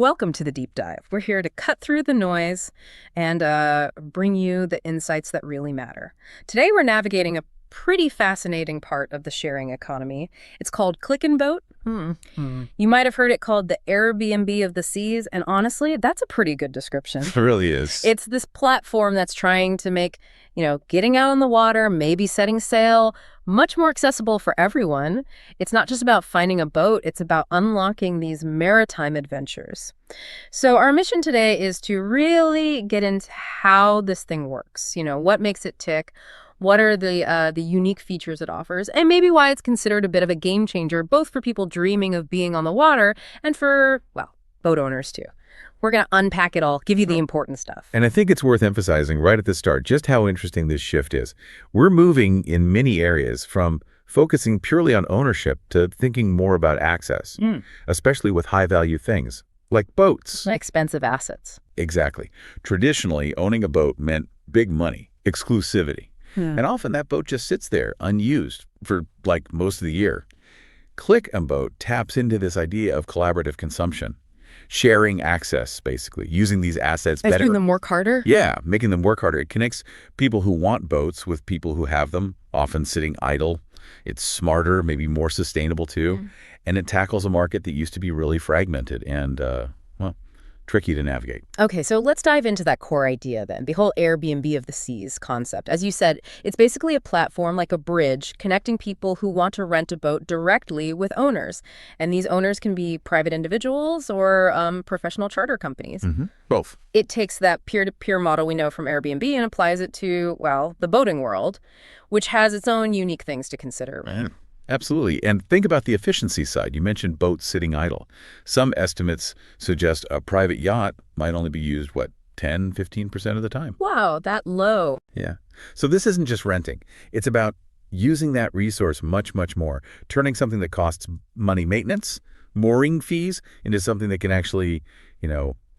Welcome to the deep dive. We're here to cut through the noise and bring you the insights that really matter. Today, we're navigating a pretty fascinating part of the sharing economy. It's called Click and Boat. You might have heard it called the Airbnb of the seas, and honestly, that's a pretty good description. It really is. It's this platform that's trying to make, getting out on the water, maybe setting sail, much more accessible for everyone. It's not just about finding a boat, it's about unlocking these maritime adventures. So our mission today is to really get into how this thing works, what makes it tick, what are the unique features it offers, and maybe why it's considered a bit of a game changer, both for people dreaming of being on the water and for, boat owners too. We're going to unpack it all, give you the important stuff. And I think it's worth emphasizing right at the start just how interesting this shift is. We're moving in many areas from focusing purely on ownership to thinking more about access, especially with high-value things like boats. Expensive assets. Exactly. Traditionally, owning a boat meant big money, exclusivity. And often that boat just sits there unused for most of the year. Click and Boat taps into this idea of collaborative consumption, sharing access, basically, using these assets better. Making them work harder? Yeah, making them work harder. It connects people who want boats with people who have them, often sitting idle. It's smarter, maybe more sustainable too. And it tackles a market that used to be really fragmented and, tricky to navigate. Okay, so let's dive into that core idea then, the whole Airbnb of the seas concept. As you said, it's basically a platform like a bridge connecting people who want to rent a boat directly with owners. And these owners can be private individuals or professional charter companies. Both. It takes that peer-to-peer model we know from Airbnb and applies it to, the boating world, which has its own unique things to consider. Right? Absolutely. And think about the efficiency side. You mentioned boats sitting idle. Some estimates suggest a private yacht might only be used, 10, 15% of the time. Wow, that low. Yeah. So this isn't just renting. It's about using that resource much, much more, turning something that costs money maintenance, mooring fees, into something that can actually,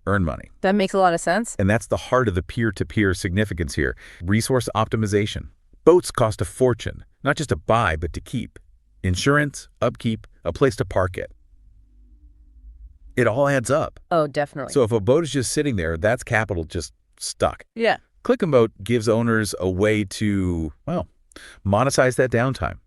earn money. That makes a lot of sense. And that's the heart of the peer-to-peer significance here. Resource optimization. Boats cost a fortune, not just to buy, but to keep. Insurance, upkeep, a place to park it. It all adds up. Oh, definitely. So if a boat is just sitting there, that's capital just stuck. Yeah. Click and Boat gives owners a way to, monetize that downtime.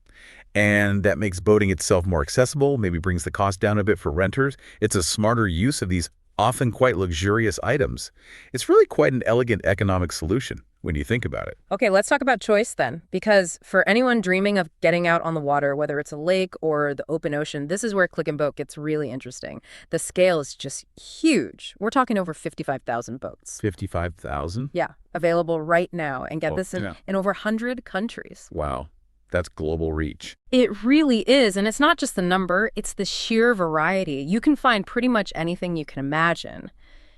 And that makes boating itself more accessible, maybe brings the cost down a bit for renters. It's a smarter use of these often quite luxurious items. It's really quite an elegant economic solution when you think about it. Okay, let's talk about choice then, because for anyone dreaming of getting out on the water, whether it's a lake or the open ocean, this is where Click and Boat gets really interesting. The scale is just huge. We're talking over 55,000 boats. 55,000? Yeah, available right now, and get this in over 100 countries. Wow. That's global reach. It really is, and it's not just the number, it's the sheer variety. You can find pretty much anything you can imagine.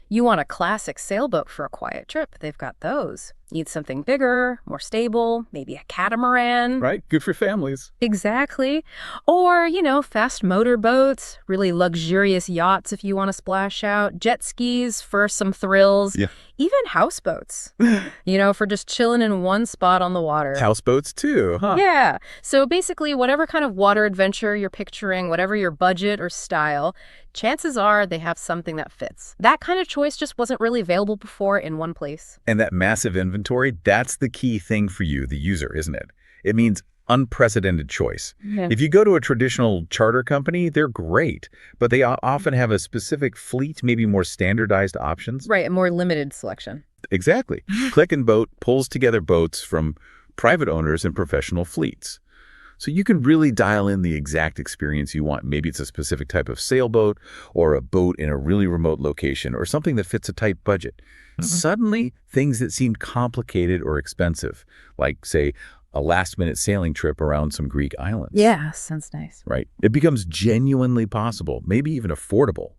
You want a classic sailboat for a quiet trip, they've got those. Need something bigger, more stable, maybe a catamaran. Right, good for families. Exactly. Or, fast motorboats, really luxurious yachts if you want to splash out, jet skis for some thrills. Yeah. Even houseboats, for just chilling in one spot on the water. Houseboats too, huh? Yeah. So basically, whatever kind of water adventure you're picturing, whatever your budget or style, chances are they have something that fits. That kind of choice just wasn't really available before in one place. And that massive inventory, that's the key thing for you, the user, isn't it? It means unprecedented choice. Yeah. If you go to a traditional charter company, they're great, but they often have a specific fleet, maybe more standardized options. Right, a more limited selection. Exactly. Click and Boat pulls together boats from private owners and professional fleets. So you can really dial in the exact experience you want. Maybe it's a specific type of sailboat or a boat in a really remote location or something that fits a tight budget. Suddenly, things that seemed complicated or expensive, like, say, a last-minute sailing trip around some Greek islands. Yeah, sounds nice. Right. It becomes genuinely possible, maybe even affordable.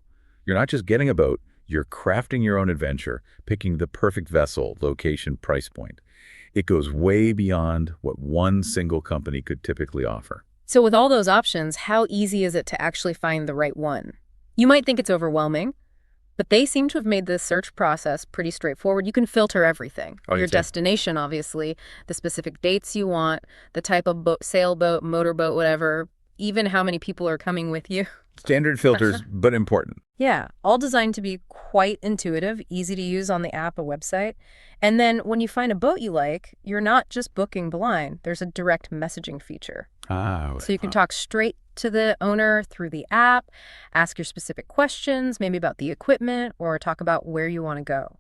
You're not just getting a boat, you're crafting your own adventure, picking the perfect vessel, location, price point. It goes way beyond what one single company could typically offer. So with all those options, how easy is it to actually find the right one? You might think it's overwhelming, but they seem to have made the search process pretty straightforward. You can filter everything. Your destination, obviously, the specific dates you want, the type of boat, sailboat, motorboat, whatever, even how many people are coming with you. Standard filters, but important. Yeah, all designed to be quite intuitive, easy to use on the app or website. And then when you find a boat you like, you're not just booking blind. There's a direct messaging feature. Ah, So you can talk straight to the owner through the app, ask your specific questions, maybe about the equipment, or talk about where you want to go.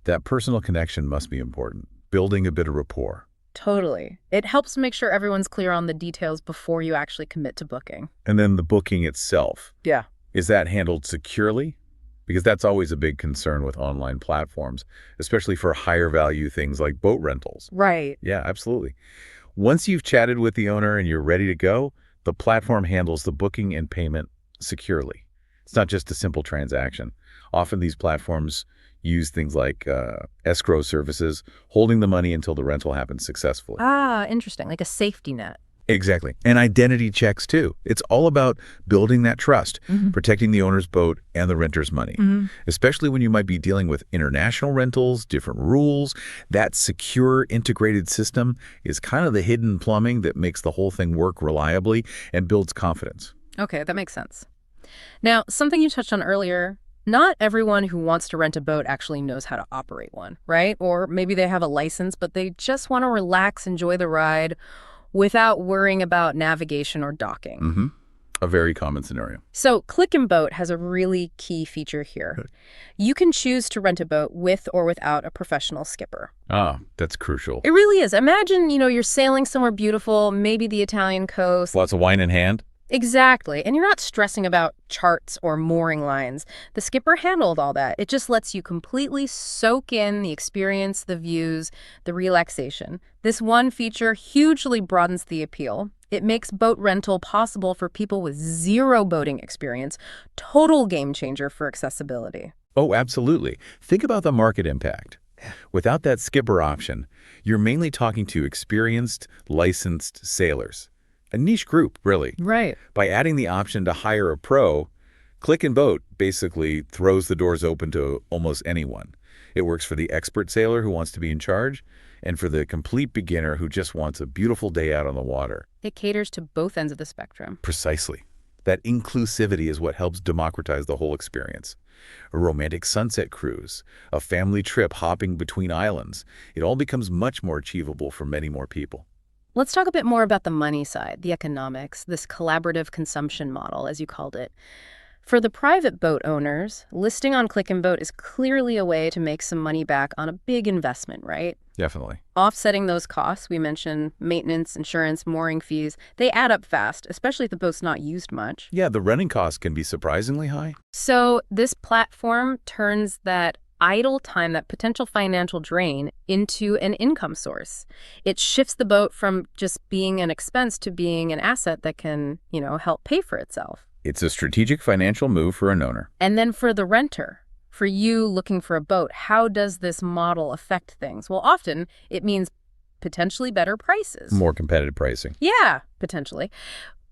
that personal connection must be important, building a bit of rapport. Totally. It helps make sure everyone's clear on the details before you actually commit to booking. And then the booking itself, Yeah. is that handled securely? Because that's always a big concern with online platforms, especially for higher value things like boat rentals. Right. Yeah, absolutely. Once you've chatted with the owner and you're ready to go, the platform handles the booking and payment securely. It's not just a simple transaction. Often these platforms use things like escrow services, holding the money until the rental happens successfully. Ah, interesting. Like a safety net. Exactly. And identity checks, too. It's all about building that trust, protecting the owner's boat and the renter's money, especially when you might be dealing with international rentals, different rules. That secure, integrated system is kind of the hidden plumbing that makes the whole thing work reliably and builds confidence. Okay, that makes sense. Now, something you touched on earlier, not everyone who wants to rent a boat actually knows how to operate one, right? Or maybe they have a license, but they just want to relax, enjoy the ride without worrying about navigation or docking. A very common scenario. So Click and Boat has a really key feature here. You can choose to rent a boat with or without a professional skipper. Ah, that's crucial. It really is. Imagine, you're sailing somewhere beautiful, maybe the Italian coast. Lots of wine in hand. Exactly. And you're not stressing about charts or mooring lines. The skipper handled all that. It just lets you completely soak in the experience, the views, the relaxation. This one feature hugely broadens the appeal. It makes boat rental possible for people with zero boating experience. Total game changer for accessibility. Oh, absolutely. Think about the market impact. Without that skipper option, you're mainly talking to experienced, licensed sailors. A niche group, really. Right. By adding the option to hire a pro, Click and Boat basically throws the doors open to almost anyone. It works for the expert sailor who wants to be in charge and for the complete beginner who just wants a beautiful day out on the water. It caters to both ends of the spectrum. Precisely. That inclusivity is what helps democratize the whole experience. A romantic sunset cruise, a family trip hopping between islands. It all becomes much more achievable for many more people. Let's talk a bit more about the money side, the economics, this collaborative consumption model, as you called it. For the private boat owners, listing on Click and Boat is clearly a way to make some money back on a big investment, right? Definitely. Offsetting those costs, we mentioned maintenance, insurance, mooring fees, they add up fast, especially if the boat's not used much. Yeah, the running costs can be surprisingly high. So this platform turns that idle time, that potential financial drain, into an income source. It shifts the boat from just being an expense to being an asset that can, help pay for itself. It's a strategic financial move for an owner. And then for the renter, for you looking for a boat, how does this model affect things? Well, often it means potentially better prices. More competitive pricing. Yeah, potentially.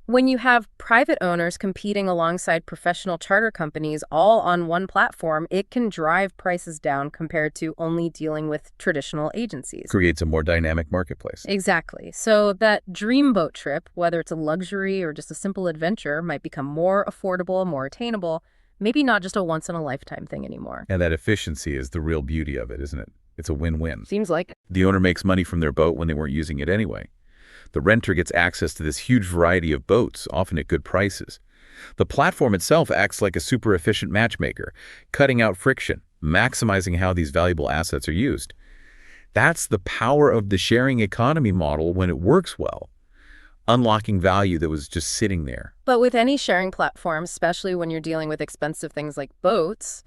When you have private owners competing alongside professional charter companies all on one platform, it can drive prices down compared to only dealing with traditional agencies. Creates a more dynamic marketplace. Exactly. So that dream boat trip, whether it's a luxury or just a simple adventure, might become more affordable, more attainable, maybe not just a once-in-a-lifetime thing anymore. And that efficiency is the real beauty of it, isn't it? It's a win-win. Seems like. The owner makes money from their boat when they weren't using it anyway. The renter gets access to this huge variety of boats, often at good prices. The platform itself acts like a super efficient matchmaker, cutting out friction, maximizing how these valuable assets are used. That's the power of the sharing economy model when it works well, unlocking value that was just sitting there. But with any sharing platform, especially when you're dealing with expensive things like boats,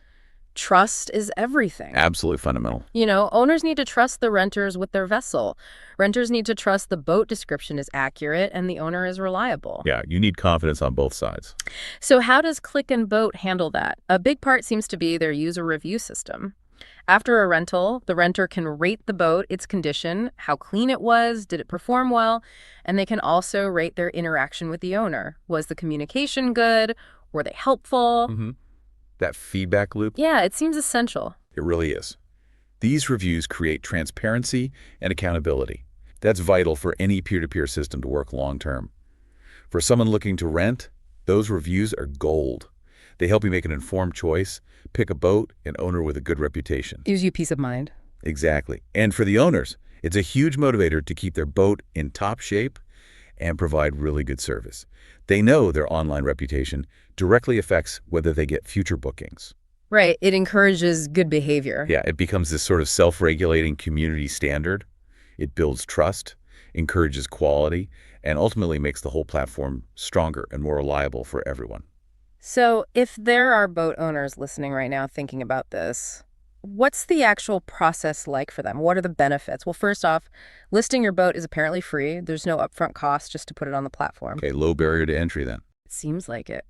trust is everything. Absolutely fundamental. Owners need to trust the renters with their vessel. Renters need to trust the boat description is accurate and the owner is reliable. Yeah, you need confidence on both sides. So how does Click and Boat handle that? A big part seems to be their user review system. After a rental, the renter can rate the boat, its condition, how clean it was, did it perform well, and they can also rate their interaction with the owner. Was the communication good? Were they helpful? That feedback loop, Yeah, it seems essential. it really is. These reviews create transparency and accountability. That's vital for any peer-to-peer system to work long-term. For someone looking to rent, Those reviews are gold. They help you make an informed choice, pick a boat, and owner with a good reputation. Gives you peace of mind. Exactly. And for the owners, it's a huge motivator to keep their boat in top shape and provide really good service. They know their online reputation directly affects whether they get future bookings. Right. It encourages good behavior. Yeah, it becomes this sort of self-regulating community standard. It builds trust, encourages quality, and ultimately makes the whole platform stronger and more reliable for everyone. So if there are boat owners listening right now thinking about this, what's the actual process like for them? What are the benefits? Well, first off, listing your boat is apparently free. There's no upfront cost just to put it on the platform. Okay, low barrier to entry then. It seems like it.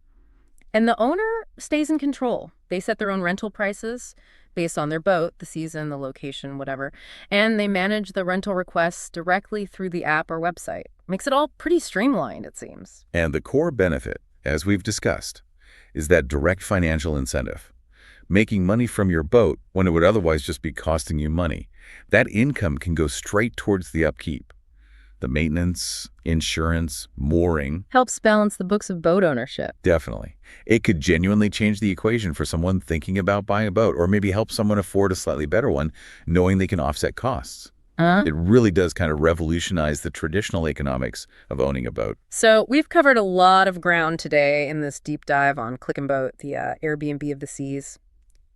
And the owner stays in control. They set their own rental prices based on their boat, the season, the location, whatever. And they manage the rental requests directly through the app or website. Makes it all pretty streamlined, it seems. And the core benefit, as we've discussed, is that direct financial incentive. Making money from your boat when it would otherwise just be costing you money. That income can go straight towards the upkeep. The maintenance, insurance, mooring. Helps balance the books of boat ownership. Definitely. It could genuinely change the equation for someone thinking about buying a boat, or maybe help someone afford a slightly better one, knowing they can offset costs. It really does kind of revolutionize the traditional economics of owning a boat. So we've covered a lot of ground today in this deep dive on Click and Boat, the Airbnb of the seas.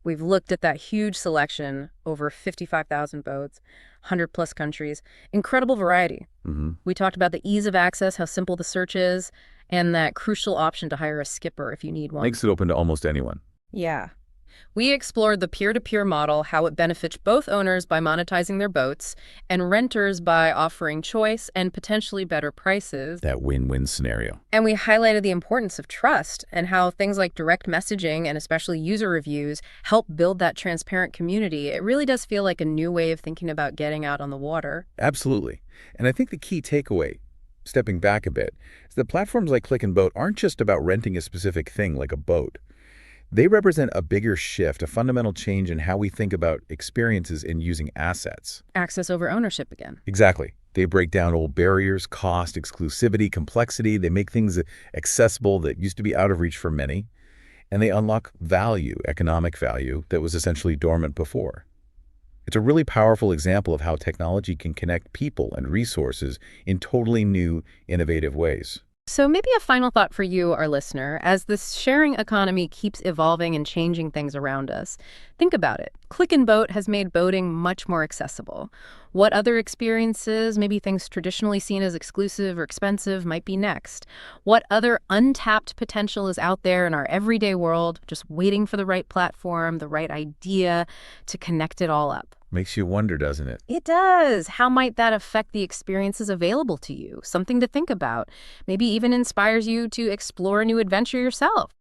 We've looked at that huge selection, over 55,000 boats, 100-plus countries, incredible variety. We talked about the ease of access, how simple the search is, and that crucial option to hire a skipper if you need one. Makes it open to almost anyone. Yeah. We explored the peer-to-peer model, how it benefits both owners by monetizing their boats and renters by offering choice and potentially better prices. That win-win scenario. And we highlighted the importance of trust and how things like direct messaging and especially user reviews help build that transparent community. It really does feel like a new way of thinking about getting out on the water. Absolutely. And I think the key takeaway, stepping back a bit, is that platforms like Click and Boat aren't just about renting a specific thing like a boat. They represent a bigger shift, a fundamental change in how we think about experiences in using assets. Access over ownership again. Exactly. They break down old barriers, cost, exclusivity, complexity. They make things accessible that used to be out of reach for many. And they unlock value, economic value, that was essentially dormant before. It's a really powerful example of how technology can connect people and resources in totally new, innovative ways. So maybe a final thought for you, our listener, as this sharing economy keeps evolving and changing things around us. Think about it. Click and Boat has made boating much more accessible. What other experiences, maybe things traditionally seen as exclusive or expensive, might be next? What other untapped potential is out there in our everyday world, just waiting for the right platform, the right idea to connect it all up? Makes you wonder, doesn't it? It does. How might that affect the experiences available to you? Something to think about. Maybe even inspires you to explore a new adventure yourself.